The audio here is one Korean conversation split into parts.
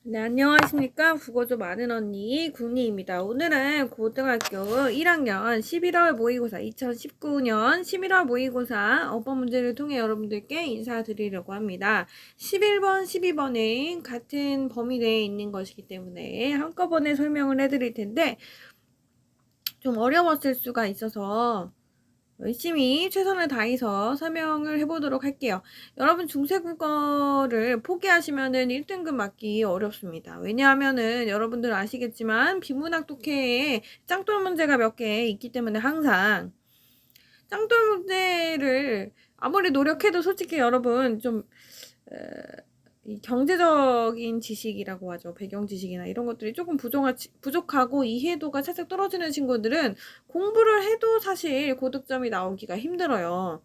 네, 안녕하십니까. 국어 좀 아는 언니 국리입니다. 오늘은 고등학교 1학년 11월 모의고사 2019년 11월 모의고사 어법 문제를 통해 여러분들께 인사드리려고 합니다. 11번, 12번은 같은 범위 내에 있는 것이기 때문에 한꺼번에 설명을 해드릴 텐데 좀 어려웠을 수가 있어서 열심히 최선을 다해서 설명을 해보도록 할게요. 여러분 중세국어를 포기하시면은 1등급 맞기 어렵습니다. 왜냐하면은 여러분들 아시겠지만 비문학 독해에 짱돌 문제가 몇 개 있기 때문에 항상 짱돌 문제를 아무리 노력해도 솔직히 여러분 좀 이 경제적인 지식이라고 하죠. 배경 지식이나 이런 것들이 조금 부족하고 이해도가 살짝 떨어지는 친구들은 공부를 해도 사실 고득점이 나오기가 힘들어요.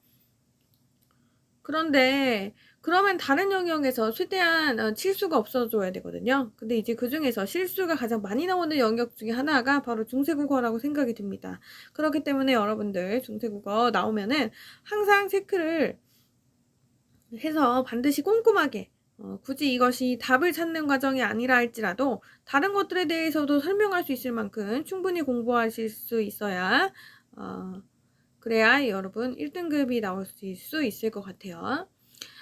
그런데 그러면 다른 영역에서 최대한 실수가 없어져야 되거든요. 근데 이제 그 중에서 실수가 가장 많이 나오는 영역 중에 하나가 바로 중세국어라고 생각이 듭니다. 그렇기 때문에 여러분들 중세국어 나오면은 항상 체크를 해서 반드시 꼼꼼하게 굳이 이것이 답을 찾는 과정이 아니라 할지라도 다른 것들에 대해서도 설명할 수 있을 만큼 충분히 공부하실 수 있어야 그래야 여러분 1등급이 나올 수 있을 것 같아요.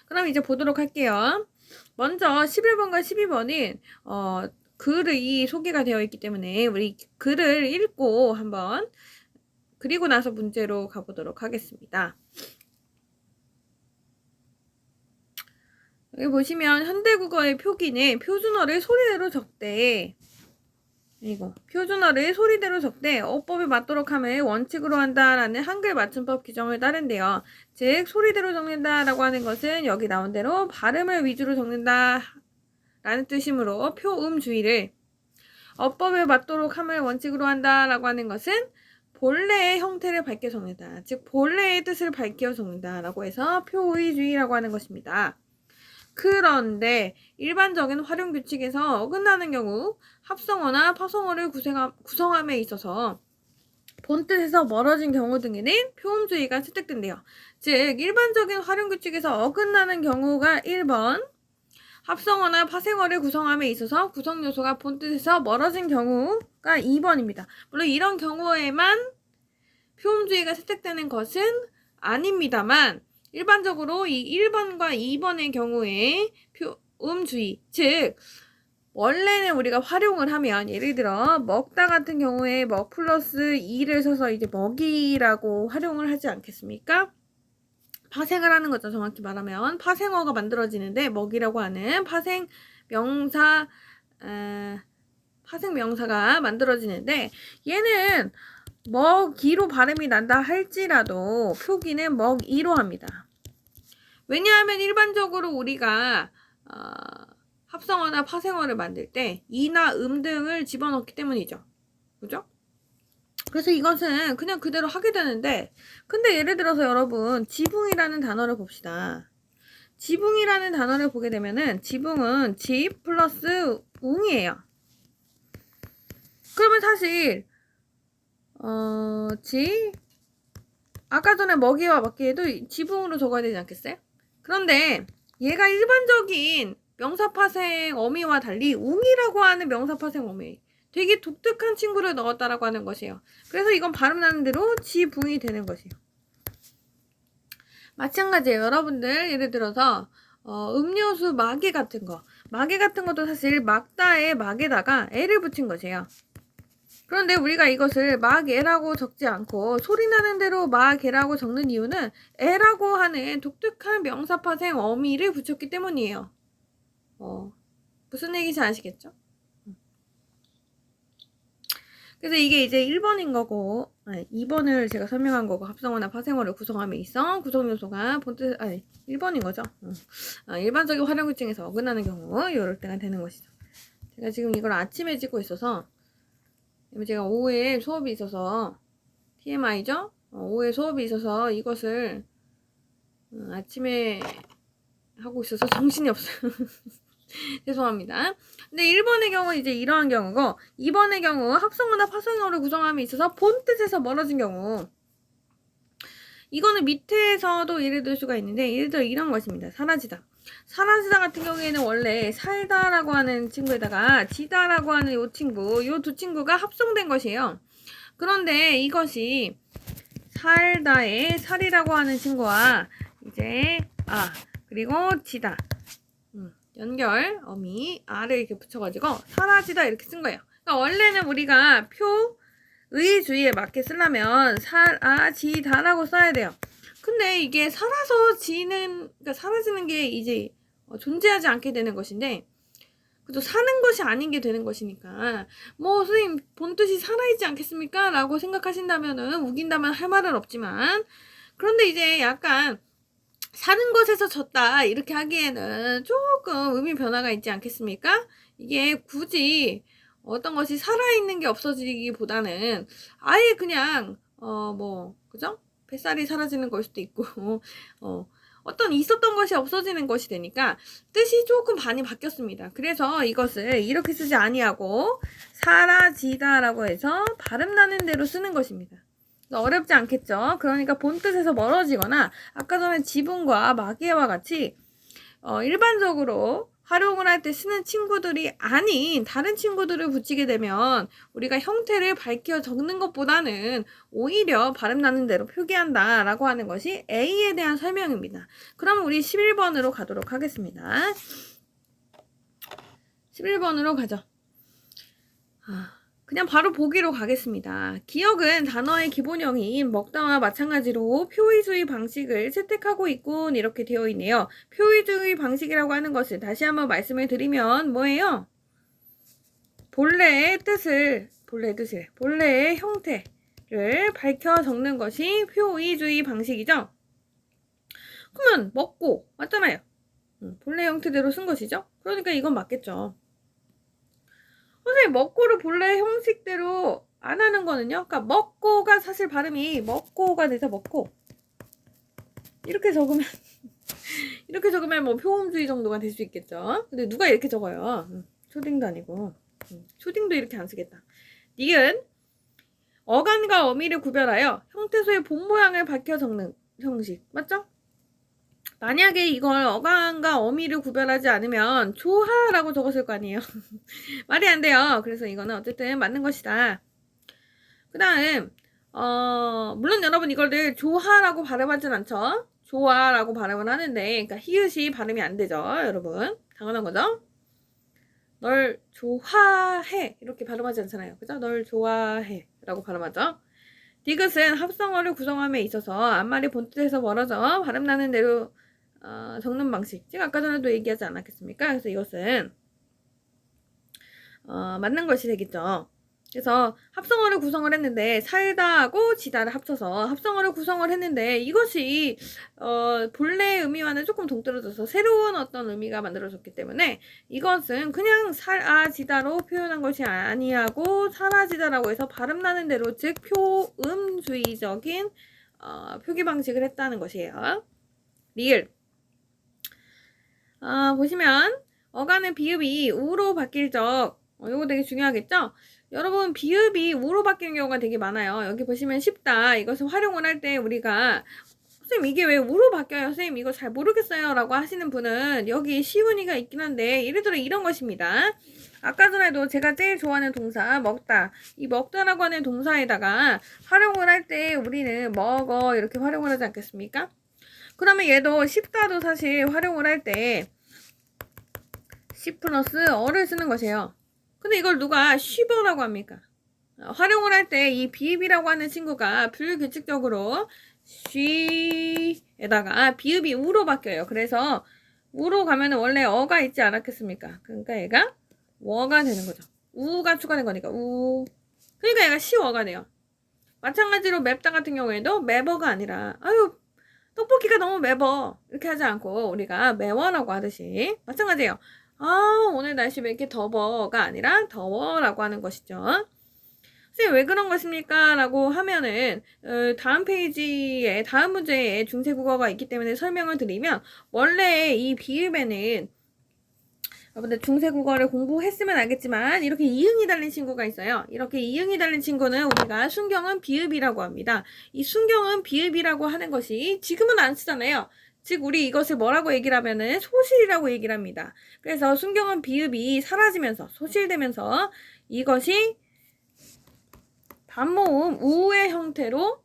그럼 이제 보도록 할게요. 먼저 11번과 12번은 글이 소개가 되어 있기 때문에 우리 글을 읽고 한번 그리고 나서 문제로 가보도록 하겠습니다. 여기 보시면 현대국어의 표기는 표준어를 소리대로 적되 이거 표준어를 소리대로 적되 어법에 맞도록 함을 원칙으로 한다라는 한글 맞춤법 규정을 따른대요. 즉 소리대로 적는다라고 하는 것은 여기 나온 대로 발음을 위주로 적는다 라는 뜻이므로 표음주의를 어법에 맞도록 함을 원칙으로 한다라고 하는 것은 본래의 형태를 밝혀 적는다. 즉 본래의 뜻을 밝혀 적는다 라고 해서 표의주의라고 하는 것입니다. 그런데 일반적인 활용 규칙에서 어긋나는 경우 합성어나 파성어를 구성함에 있어서 본뜻에서 멀어진 경우 등에는 표음주의가 채택된대요. 즉 일반적인 활용 규칙에서 어긋나는 경우가 1번, 합성어나 파생어를 구성함에 있어서 구성 요소가 본뜻에서 멀어진 경우가 2번입니다. 물론 이런 경우에만 표음주의가 채택되는 것은 아닙니다만 일반적으로 이 1번과 2번의 경우에 표음주의, 즉 원래는 우리가 활용을 하면 예를 들어 먹다 같은 경우에 먹 플러스 이를 써서 이제 먹이라고 활용을 하지 않겠습니까? 파생을 하는 거죠. 정확히 말하면 파생어가 만들어지는데 먹이라고 하는 파생 명사가 만들어지는데 얘는 먹이로 발음이 난다 할지라도 표기는 먹이로 합니다. 왜냐하면 일반적으로 우리가 합성어나 파생어를 만들 때 이나 등을 집어넣기 때문이죠. 그죠? 그래서 이것은 그냥 그대로 하게 되는데 근데 예를 들어서 여러분 지붕이라는 단어를 봅시다. 지붕이라는 단어를 보게 되면은 지붕은 집 플러스 웅이에요. 그러면 사실 아까 전에 먹이와 맞기에도 지붕으로 적어야 되지 않겠어요? 그런데 얘가 일반적인 명사파생 어미와 달리 웅이라고 하는 명사파생 어미 되게 독특한 친구를 넣었다라고 하는 것이에요. 그래서 이건 발음 나는 대로 지붕이 되는 것이에요. 마찬가지예요. 여러분들 예를 들어서 음료수 마개 같은 거 마개 같은 것도 사실 막다의 막에다가 애를 붙인 것이에요. 그런데 우리가 이것을 막애라고 적지 않고 소리나는 대로 막애라고 적는 이유는 애라고 하는 독특한 명사파생 어미를 붙였기 때문이에요. 무슨 얘기인지 아시겠죠? 그래서 이게 이제 1번인 거고 2번을 제가 설명한 거고 합성어나 파생어를 구성함에 있어 구성 요소가 본뜻 1번인 거죠. 일반적인 활용 규칙에서 어긋나는 경우 이럴 때가 되는 것이죠. 제가 지금 이걸 아침에 찍고 있어서 제가 오후에 수업이 있어서 TMI죠? 오후에 수업이 있어서 이것을 아침에 하고 있어서 정신이 없어요. 죄송합니다. 근데 1번의 경우 이제 이러한 경우고 2번의 경우 합성어나 파생어를 구성함에 있어서 본뜻에서 멀어진 경우 이거는 밑에서도 예를 들 수가 있는데 예를 들어 이런 것입니다. 사라지다. 사라지다 같은 경우에는 원래 살다라고 하는 친구에다가 지다라고 하는 이 친구, 이 두 친구가 합성된 것이에요. 그런데 이것이 살다의 살이라고 하는 친구와 이제 그리고 지다 연결 어미 아를 이렇게 붙여가지고 사라지다 이렇게 쓴 거예요. 그러니까 원래는 우리가 표의 주의에 맞게 쓰려면 사라지다라고 써야 돼요. 근데 이게 그러니까 사라지는 게 이제 존재하지 않게 되는 것인데, 그래도 사는 것이 아닌 게 되는 것이니까, 선생님, 본뜻이 살아있지 않겠습니까? 라고 생각하신다면은, 우긴다면 할 말은 없지만, 그런데 이제 약간, 사는 것에서 졌다, 이렇게 하기에는 조금 의미 변화가 있지 않겠습니까? 이게 굳이 어떤 것이 살아있는 게 없어지기보다는, 아예 그냥, 그죠? 뱃살이 사라지는 걸 수도 있고, 어떤 있었던 것이 없어지는 것이 되니까 뜻이 조금 많이 바뀌었습니다. 그래서 이것을 이렇게 쓰지 아니하고 사라지다라고 해서 발음 나는 대로 쓰는 것입니다. 어렵지 않겠죠? 그러니까 본뜻에서 멀어지거나 아까 전에 지분과 마기와 같이 일반적으로 활용을 할 때 쓰는 친구들이 아닌 다른 친구들을 붙이게 되면 우리가 형태를 밝혀 적는 것보다는 오히려 발음 나는 대로 표기한다 라고 하는 것이 A에 대한 설명입니다. 그럼 우리 11번으로 가도록 하겠습니다. 11번으로 가죠. 그냥 바로 보기로 가겠습니다. 기억은 단어의 기본형인 먹다와 마찬가지로 표의주의 방식을 채택하고 있군 이렇게 되어 있네요. 표의주의 방식이라고 하는 것을 다시 한번 말씀을 드리면 뭐예요? 본래의 형태를 밝혀 적는 것이 표의주의 방식이죠. 그러면 먹고 맞잖아요. 본래 형태대로 쓴 것이죠. 그러니까 이건 맞겠죠. 선생님, 먹고를 본래 형식대로 안 하는 거는요? 그러니까 먹고가 사실 발음이 먹고가 돼서 먹고 이렇게 적으면 이렇게 적으면 표음주의 정도가 될 수 있겠죠. 근데 누가 이렇게 적어요? 초딩도 아니고 초딩도 이렇게 안 쓰겠다. 니은 어간과 어미를 구별하여 형태소의 본 모양을 밝혀 적는 형식 맞죠? 만약에 이걸 어간과 어미를 구별하지 않으면 조하라고 적었을 거 아니에요. 말이 안 돼요. 그래서 이거는 어쨌든 맞는 것이다. 그 다음 물론 여러분 이거를 조하라고 발음하진 않죠. 조아라고 발음을 하는데 그러니까 히읗이 발음이 안 되죠. 여러분 당연한 거죠. 널 좋아해 이렇게 발음하지 않잖아요. 그죠? 널 좋아해 라고 발음하죠. 디귿은 합성어를 구성함에 있어서 앞말이 본뜻에서 멀어져 발음 나는 대로 적는 방식. 제가 아까 전에도 얘기하지 않았겠습니까? 그래서 이것은 맞는 것이 되겠죠. 그래서 합성어를 구성을 했는데 살다하고 지다를 합쳐서 합성어를 구성을 했는데 이것이 본래의 의미와는 조금 동떨어져서 새로운 어떤 의미가 만들어졌기 때문에 이것은 그냥 살아지다로 표현한 것이 아니하고 사라지다라고 해서 발음 나는 대로 즉 표음주의적인 표기 방식을 했다는 것이에요. 리을 보시면 어간의 비읍이 우로 바뀔 적 이거 되게 중요하겠죠? 여러분 비읍이 우로 바뀌는 경우가 되게 많아요. 여기 보시면 쉽다. 이것을 활용을 할 때 우리가 선생님 이게 왜 우로 바뀌어요? 선생님 이거 잘 모르겠어요 라고 하시는 분은 여기 쉬운이가 있긴 한데 예를 들어 이런 것입니다. 아까 전에도 제가 제일 좋아하는 동사 먹다. 이 먹다라고 하는 동사에다가 활용을 할 때 우리는 먹어 이렇게 활용을 하지 않겠습니까? 그러면 얘도 쉽다도 사실 활용을 할 때 시 플러스 어를 쓰는 것이에요. 근데 이걸 누가 쉬버라고 합니까? 활용을 할 때 이 비읍이라고 하는 친구가 불규칙적으로 쉬에다가 비읍이 우로 바뀌어요. 그래서 우로 가면 원래 어가 있지 않았겠습니까? 그러니까 얘가 워가 되는 거죠. 우가 추가된 거니까 우. 그러니까 얘가 시워가 돼요. 마찬가지로 맵다 같은 경우에도 매버가 아니라 아유 떡볶이가 너무 매워 이렇게 하지 않고 우리가 매워라고 하듯이 마찬가지예요. 오늘 날씨 왜 이렇게 더워가 아니라 더워라고 하는 것이죠. 선생님 왜 그런 것입니까? 라고 하면은 다음 페이지에 다음 문제에 중세국어가 있기 때문에 설명을 드리면 원래 이 비읍에는 여러분들 중세국어를 공부했으면 알겠지만 이렇게 이응이 달린 친구가 있어요. 이렇게 이응이 달린 친구는 우리가 순경은 비읍이라고 합니다. 이 순경은 비읍이라고 하는 것이 지금은 안 쓰잖아요. 즉 우리 이것을 뭐라고 얘기를 하면은 소실이라고 얘기를 합니다. 그래서 순경은 비읍이 사라지면서 소실되면서 이것이 반모음 우의 형태로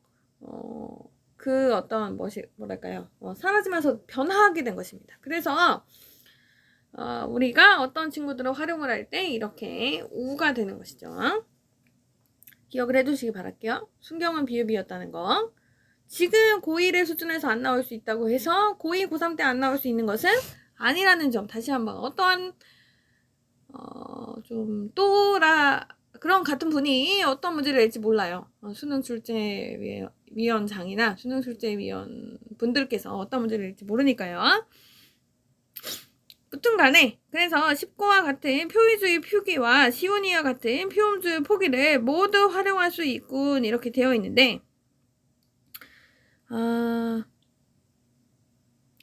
그 어떤 뭐랄까요? 사라지면서 변화하게 된 것입니다. 그래서 우리가 어떤 친구들을 활용을 할 때 이렇게 우가 되는 것이죠. 기억을 해두시기 바랄게요. 순경은 비읍이었다는 거. 지금 고1의 수준에서 안 나올 수 있다고 해서 고2, 고3 때 안 나올 수 있는 것은 아니라는 점 다시 한번 어떠한 좀 그런 같은 분이 어떤 문제를 낼지 몰라요. 수능출제위원장이나 수능출제위원 분들께서 어떤 문제를 낼지 모르니까요. 무튼 간에 그래서 십고와 같은 표의주의 표기와 시온이와 같은 표음주의 포기를 모두 활용할 수 있군 이렇게 되어 있는데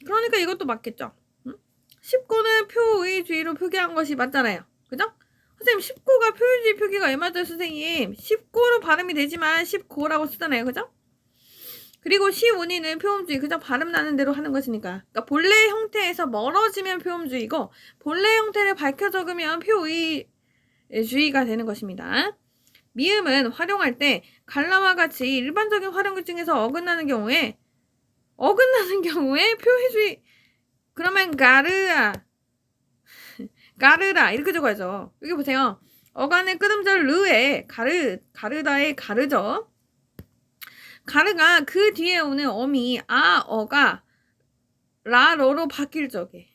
그러니까 이것도 맞겠죠. 응? 십고는 표의주의로 표기한 것이 맞잖아요. 그죠? 선생님 십고가 표의주의 표기가 왜 맞아요 선생님? 십고로 발음이 되지만 십고라고 쓰잖아요. 그죠? 그리고 시온이는 표음주의 그저 발음 나는 대로 하는 것이니까 그러니까 본래 형태에서 멀어지면 표음주의고 본래 형태를 밝혀 적으면 표의주의가 되는 것입니다. 미음은 활용할 때 갈라와 같이 일반적인 활용규 중에서 어긋나는 경우에 표의주의 그러면 가르라 이렇게 적어야죠. 여기 보세요. 어간의 끄듬절 르에 가르다의 가르죠. 가르가 그 뒤에 오는 어미 어가 라러로 바뀔 적에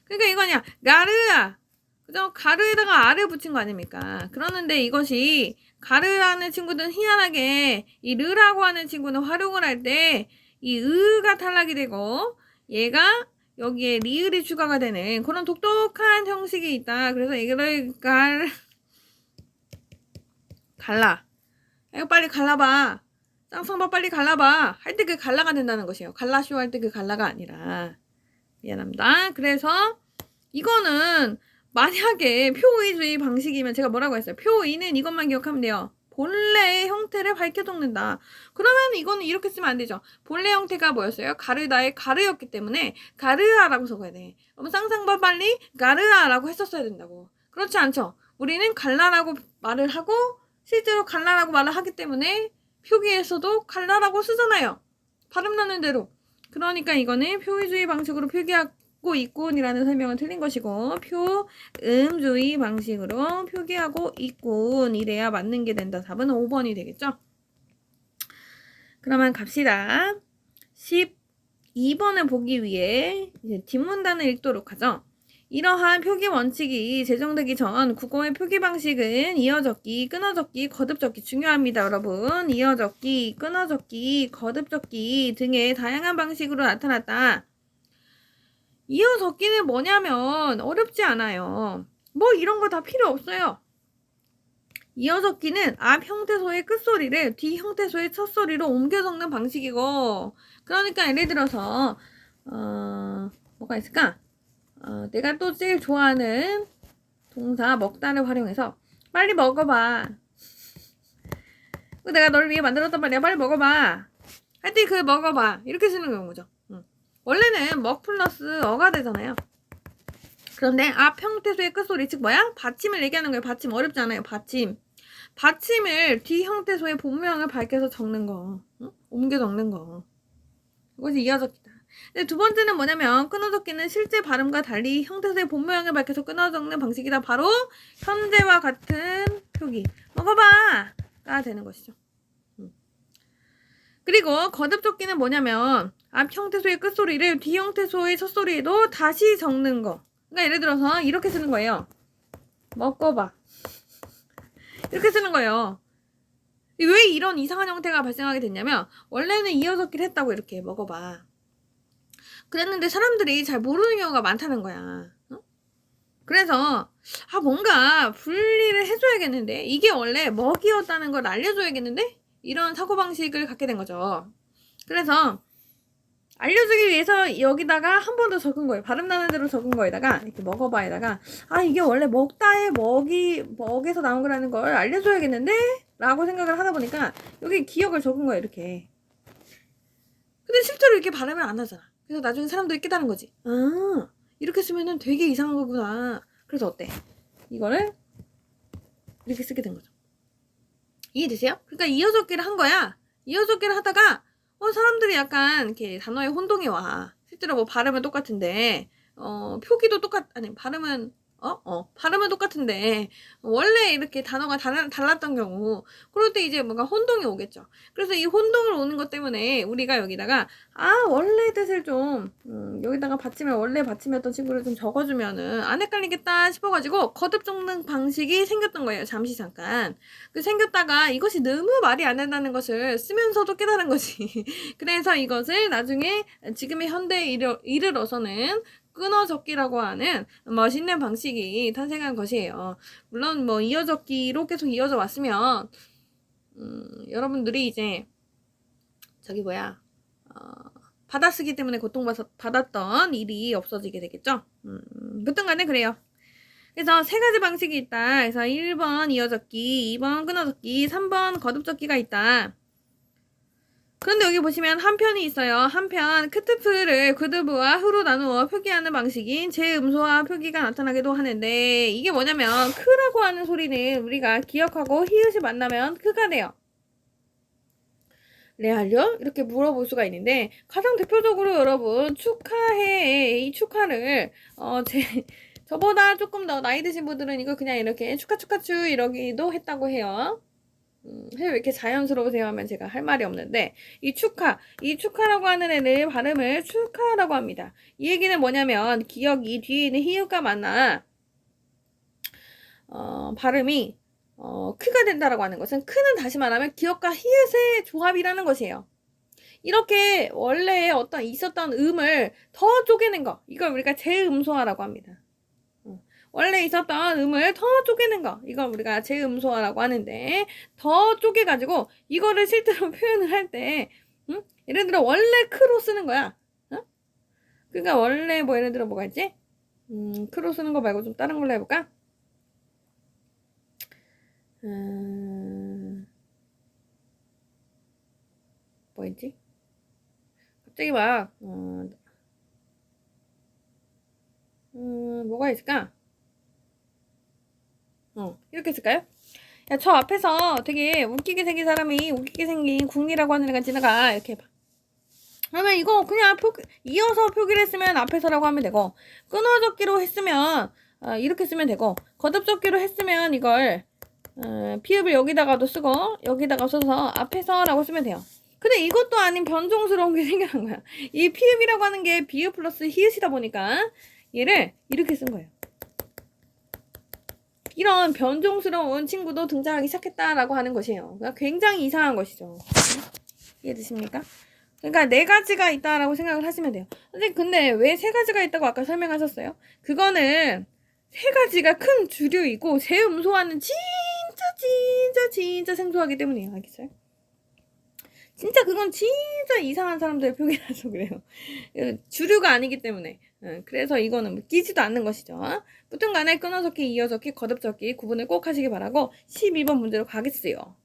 그러니까 이거냐 가르아 그죠? 가르에다가 아를 붙인 거 아닙니까? 그러는데 이것이 가르라는 친구들은 희한하게 이 르라고 하는 친구는 활용을 할 때 이 으가 탈락이 되고 얘가 여기에 리을이 추가가 되는 그런 독특한 형식이 있다. 그래서 이거를 갈라 이거 빨리 갈라봐. 쌍쌍바 빨리 갈라봐. 할 때 그 갈라가 된다는 것이에요. 갈라쇼 할 때 그 갈라가 아니라. 미안합니다. 그래서 이거는 만약에 표의주의 방식이면 제가 뭐라고 했어요? 표의는 이것만 기억하면 돼요. 본래의 형태를 밝혀 적는다. 그러면 이거는 이렇게 쓰면 안 되죠. 본래 형태가 뭐였어요? 가르다의 가르였기 때문에 가르아라고 적어야 돼. 그럼 쌍쌍바 빨리 가르아라고 했었어야 된다고. 그렇지 않죠? 우리는 갈라라고 말을 하고 실제로 갈라라고 말을 하기 때문에 표기에서도 갈라라고 쓰잖아요. 발음 나는 대로. 그러니까 이거는 표의주의 방식으로 표기하고 있군이라는 설명은 틀린 것이고 표음주의 방식으로 표기하고 있군 이래야 맞는 게 된다. 답은 5번이 되겠죠? 그러면 갑시다. 12번을 보기 위해 이제 뒷문단을 읽도록 하죠. 이러한 표기 원칙이 제정되기 전 국어의 표기 방식은 이어적기, 끊어적기, 거듭적기 중요합니다. 여러분. 이어적기, 끊어적기, 거듭적기 등의 다양한 방식으로 나타났다. 이어적기는 뭐냐면 어렵지 않아요. 뭐 이런 거 다 필요 없어요. 이어적기는 앞 형태소의 끝소리를 뒤 형태소의 첫소리로 옮겨 적는 방식이고 그러니까 예를 들어서 뭐가 있을까? 내가 또 제일 좋아하는 동사 먹다를 활용해서 빨리 먹어봐. 내가 너를 위해 만들었단 말이야. 빨리 먹어봐. 할 때 그 먹어봐. 이렇게 쓰는 경우죠. 원래는 먹 플러스 어가 되잖아요. 그런데 앞 형태소의 끝소리 즉 뭐야? 받침을 얘기하는 거예요. 받침 어렵지 않아요. 받침을 뒤 형태소의 본모양을 밝혀서 적는 거. 옮겨 적는 거. 이것이 이어적기다. 근데 두 번째는 뭐냐면 끊어적기는 실제 발음과 달리 형태소의 본모양을 밝혀서 끊어적는 방식이다. 바로 현재와 같은 표기 먹어봐가 되는 것이죠. 그리고 거듭적기는 뭐냐면 앞 형태소의 끝소리를 뒤 형태소의 첫소리에도 다시 적는 거. 그러니까 예를 들어서 이렇게 쓰는 거예요. 먹어봐. 이렇게 쓰는 거예요. 왜 이런 이상한 형태가 발생하게 됐냐면 원래는 이어적기를 했다고 이렇게 먹어봐. 그랬는데 사람들이 잘 모르는 경우가 많다는 거야. 그래서 뭔가 분리를 해줘야겠는데 이게 원래 먹이었다는 걸 알려줘야겠는데 이런 사고방식을 갖게 된 거죠. 그래서 알려주기 위해서 여기다가 한 번 더 적은 거예요. 발음 나는 대로 적은 거에다가 이렇게 먹어봐에다가 이게 원래 먹다의 먹에서 나온 거라는 걸 알려줘야겠는데? 라고 생각을 하다 보니까 여기 기억을 적은 거예요. 이렇게 근데 실제로 이렇게 발음을 안 하잖아. 그래서 나중에 사람들이 깨달은 거지. 아, 이렇게 쓰면은 되게 이상한 거구나. 그래서 어때? 이거를 이렇게 쓰게 된 거죠. 이해되세요? 그러니까 이어적기를 한 거야. 이어적기를 하다가 사람들이 약간 이렇게 단어에 혼동이 와. 실제로 뭐 발음은 똑같은데 표기도 아니 발음은 발음은 똑같은데 원래 이렇게 단어가 달랐던 경우 그럴 때 이제 뭔가 혼동이 오겠죠. 그래서 이 혼동을 오는 것 때문에 우리가 여기다가 원래 뜻을 좀 여기다가 받침에 원래 받침이었던 친구를 좀 적어주면은 안 헷갈리겠다 싶어가지고 거듭 적는 방식이 생겼던 거예요. 잠시 잠깐. 생겼다가 이것이 너무 말이 안 된다는 것을 쓰면서도 깨달은 거지. 그래서 이것을 나중에 지금의 현대에 이르러서는 끊어적기라고 하는 멋있는 방식이 탄생한 것이에요. 물론 뭐 이어적기로 계속 이어져 왔으면 여러분들이 이제 받아쓰기 때문에 고통받았던 일이 없어지게 되겠죠. 무튼간에 그래요. 그래서 세 가지 방식이 있다. 그래서 1번 이어적기, 2번 끊어적기, 3번 거듭적기가 있다. 그런데 여기 보시면 한 편이 있어요. 한편 크트프를 구드부와 흐로 나누어 표기하는 방식인 제음소화 표기가 나타나기도 하는데 이게 뭐냐면 크라고 하는 소리는 우리가 기억하고 히읗이 만나면 크가 돼요. 레알요? 이렇게 물어볼 수가 있는데 가장 대표적으로 여러분 축하해 이 축하를 저보다 조금 더 나이 드신 분들은 이거 그냥 이렇게 축하추 이러기도 했다고 해요. 왜 이렇게 자연스러우세요 하면 제가 할 말이 없는데 이 축하라고 하는 애를 발음을 축하라고 합니다. 이 얘기는 뭐냐면 기억이 뒤에 있는 히읗과 만나 발음이 크가 된다라고 하는 것은 크는 다시 말하면 기억과 히읗의 조합이라는 것이에요. 이렇게 원래 어떤 있었던 음을 더 쪼개는 거 이걸 우리가 제음소화라고 합니다. 원래 있었던 음을 더 쪼개는 거 이걸 우리가 제음소화라고 하는데 더 쪼개가지고 이거를 실제로 표현을 할 때 예를 들어 원래 크로 쓰는 거야. 그러니까 원래 뭐 예를 들어 뭐가 있지? 크로 쓰는 거 말고 좀 다른 걸로 해볼까? 뭐 있지? 갑자기 막 뭐가 있을까? 이렇게 쓸까요? 야, 저 앞에서 되게 웃기게 생긴 사람이 웃기게 생긴 궁리라고 하는 애가 지나가. 이렇게 해봐. 그러면 이거 그냥 이어서 표기를 했으면 앞에서라고 하면 되고, 끊어적기로 했으면, 이렇게 쓰면 되고, 거듭적기로 했으면 이걸, 피읍을 여기다가도 쓰고, 여기다가 써서 앞에서라고 쓰면 돼요. 근데 이것도 아닌 변종스러운 게 생겨난 거야. 이 피읍이라고 하는 게 비읍 플러스 히읗이다 보니까, 얘를 이렇게 쓴 거예요. 이런 변종스러운 친구도 등장하기 시작했다라고 하는 것이에요. 그러니까 굉장히 이상한 것이죠. 이해되십니까? 그러니까 네 가지가 있다라고 생각을 하시면 돼요. 선생님 근데 왜 세 가지가 있다고 아까 설명하셨어요? 그거는 세 가지가 큰 주류이고 제음소화는 진짜 생소하기 때문이에요. 알겠어요? 진짜 그건 진짜 이상한 사람들의 표기라서 그래요. 주류가 아니기 때문에. 그래서 이거는 끼지도 않는 것이죠. 무튼 간에 끊어적기, 이어적기, 거듭적기 구분을 꼭 하시기 바라고 12번 문제로 가겠어요.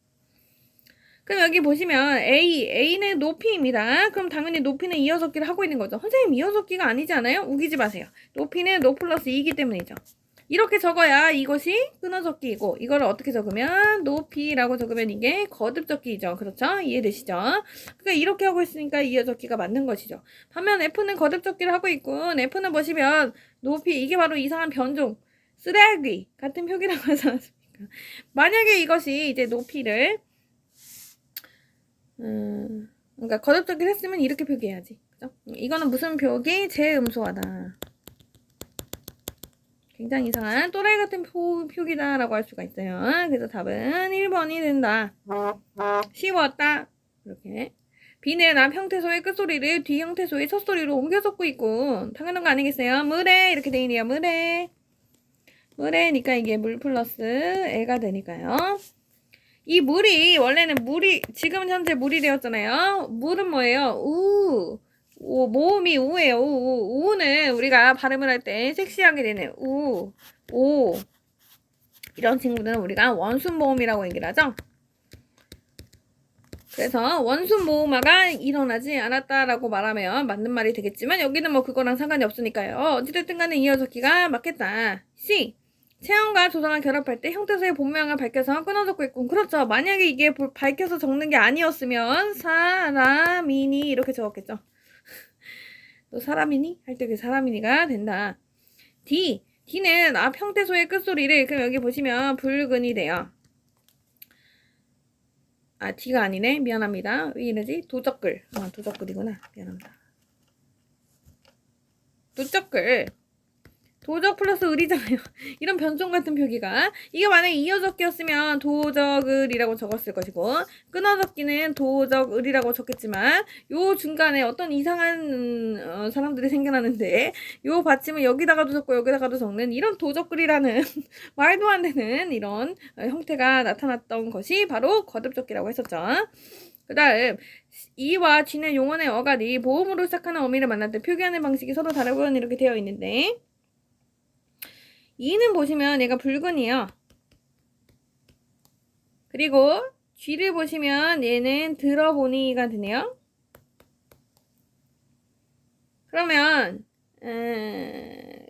그럼 여기 보시면 A는 높이입니다. 그럼 당연히 높이는 이어적기를 하고 있는 거죠. 선생님 이어적기가 아니지 않아요? 우기지 마세요. 높이는 노 플러스 2이기 때문이죠. 이렇게 적어야 이것이 끊어적기이고 이거를 어떻게 적으면 높이라고 적으면 이게 거듭적기이죠. 그렇죠? 이해되시죠? 그러니까 이렇게 하고 있으니까 이어적기가 맞는 것이죠. 반면 F는 거듭적기를 하고 있고 F는 보시면 높이 이게 바로 이상한 변종 쓰레기 같은 표기라고 하지 않습니까? 만약에 이것이 이제 높이를 그러니까 거듭적기를 했으면 이렇게 표기해야지. 그죠? 이거는 무슨 표기? 제음소화다. 굉장히 이상한 또라이 같은 표기다라고 할 수가 있어요. 그래서 답은 1번이 된다. 쉬웠다. 이렇게. B는 앞 형태소의 끝소리를 뒤 형태소의 첫소리로 옮겨 적고 있고 당연한 거 아니겠어요? 물에 이렇게 돼 있네요. 물에니까 이게 물 플러스 애가 되니까요. 이 물이 원래는 지금 현재 물이 되었잖아요. 물은 뭐예요? 모음이 우예요. 우는 우리가 발음을 할 때 섹시하게 되는 오. 이런 친구들은 우리가 원순 모음이라고 얘기를 하죠. 그래서 원순 모음화가 일어나지 않았다라고 말하면 맞는 말이 되겠지만 여기는 뭐 그거랑 상관이 없으니까요. 어찌됐든 간에 이어적기가 맞겠다. C. 체형과 조성을 결합할 때 형태소의 본명을 밝혀서 끊어적고 있고 그렇죠. 만약에 이게 밝혀서 적는 게 아니었으면 사람이니 이렇게 적었겠죠. 또 사람이니? 할 때 그 사람이니가 된다. D. D는 앞 형태소의 끝소리를 그럼 여기 보시면 붉은이 돼요. 아, D가 아니네. 미안합니다. 왜 이러지? 도적글. 도적글이구나. 미안합니다. 도적글. 도적 플러스 을이잖아요. 이런 변종 같은 표기가. 이게 만약에 이어적기였으면 도적을이라고 적었을 것이고 끊어적기는 도적을이라고 적겠지만 요 중간에 어떤 이상한 사람들이 생겨나는데 요 받침을 여기다가도 적고 여기다가도 적는 이런 도적글이라는 말도 안 되는 이런 형태가 나타났던 것이 바로 거듭적기라고 했었죠. 그 다음 이와 G는 용언의 어간이 보음으로 시작하는 어미를 만날 때 표기하는 방식이 서로 다르군 이렇게 되어 있는데 이는 보시면 얘가 붉은이에요. 그리고 G를 보시면 얘는 들어보니가 되네요. 그러면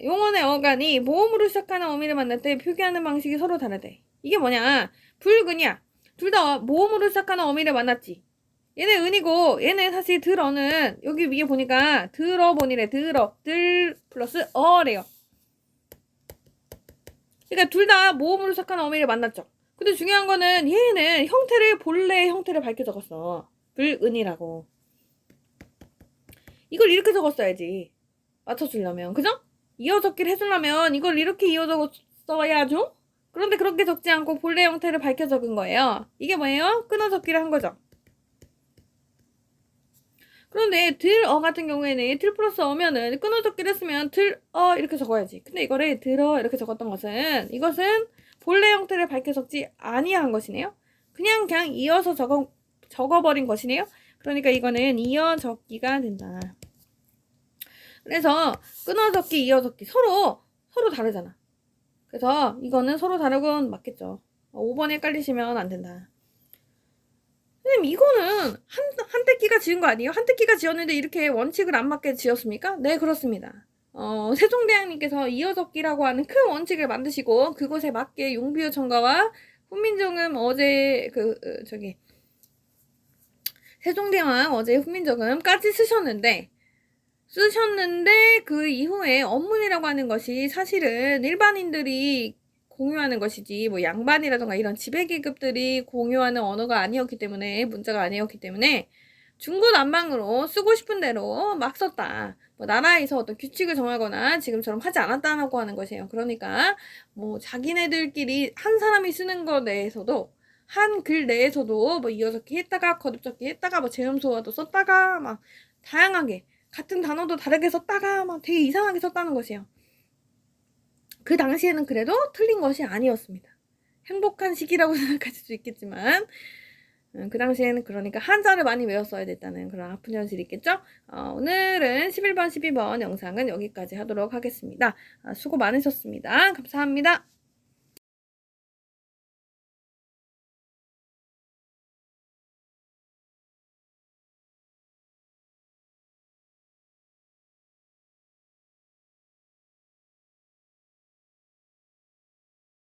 용언의 어간이 모음으로 시작하는 어미를 만날 때 표기하는 방식이 서로 다르대. 이게 뭐냐? 붉은이야. 둘 다 모음으로 시작하는 어미를 만났지. 얘는 은이고 얘는 사실 들어는 여기 위에 보니까 들어보니래. 들 플러스 어래요. 그러니까 둘 다 모음으로 시작하는 어미를 만났죠. 근데 중요한 거는 얘는 형태를 본래의 형태를 밝혀 적었어. 불은이라고. 이걸 이렇게 적었어야지. 맞춰주려면. 그죠? 이어적기를 해주려면 이걸 이렇게 이어 적었어야죠? 그런데 그렇게 적지 않고 본래 형태를 밝혀 적은 거예요. 이게 뭐예요? 끊어 적기를 한 거죠. 그런데 들어 같은 경우에는 들 플러스 어면은 끊어 적기를 했으면 들어 이렇게 적어야지. 근데 이거를 들어 이렇게 적었던 것은 이것은 본래 형태를 밝혀 적지 아니한 것이네요. 그냥 이어서 적어버린 것이네요. 그러니까 이거는 이어 적기가 된다. 그래서 끊어 적기, 이어 적기 서로 다르잖아. 그래서 이거는 서로 다르군 맞겠죠. 5번에 헷갈리시면 안 된다. 선생님 이거는 한때끼가 지은 거 아니에요? 한때끼가 지었는데 이렇게 원칙을 안 맞게 지었습니까? 네 그렇습니다. 세종대왕님께서 이어적기라고 하는 큰 원칙을 만드시고 그것에 맞게 용비어 첨가와 훈민정음 어제 세종대왕 어제 훈민정음까지 쓰셨는데 그 이후에 언문이라고 하는 것이 사실은 일반인들이 공유하는 것이지 뭐 양반이라던가 이런 지배계급들이 공유하는 언어가 아니었기 때문에 문자가 아니었기 때문에 중구난방으로 쓰고 싶은 대로 막 썼다. 뭐 나라에서 어떤 규칙을 정하거나 지금처럼 하지 않았다라고 하는 것이에요. 그러니까 뭐 자기네들끼리 한 사람이 쓰는 것 내에서도 한 글 내에서도 뭐 이어적기 했다가 거듭적기 했다가 뭐 제음소화도 썼다가 막 다양하게 같은 단어도 다르게 썼다가 막 되게 이상하게 썼다는 것이에요. 그 당시에는 그래도 틀린 것이 아니었습니다. 행복한 시기라고 생각하실 수 있겠지만 그 당시에는 그러니까 한자를 많이 외웠어야 됐다는 그런 아픈 현실이 있겠죠. 오늘은 11번 12번 영상은 여기까지 하도록 하겠습니다. 수고 많으셨습니다. 감사합니다.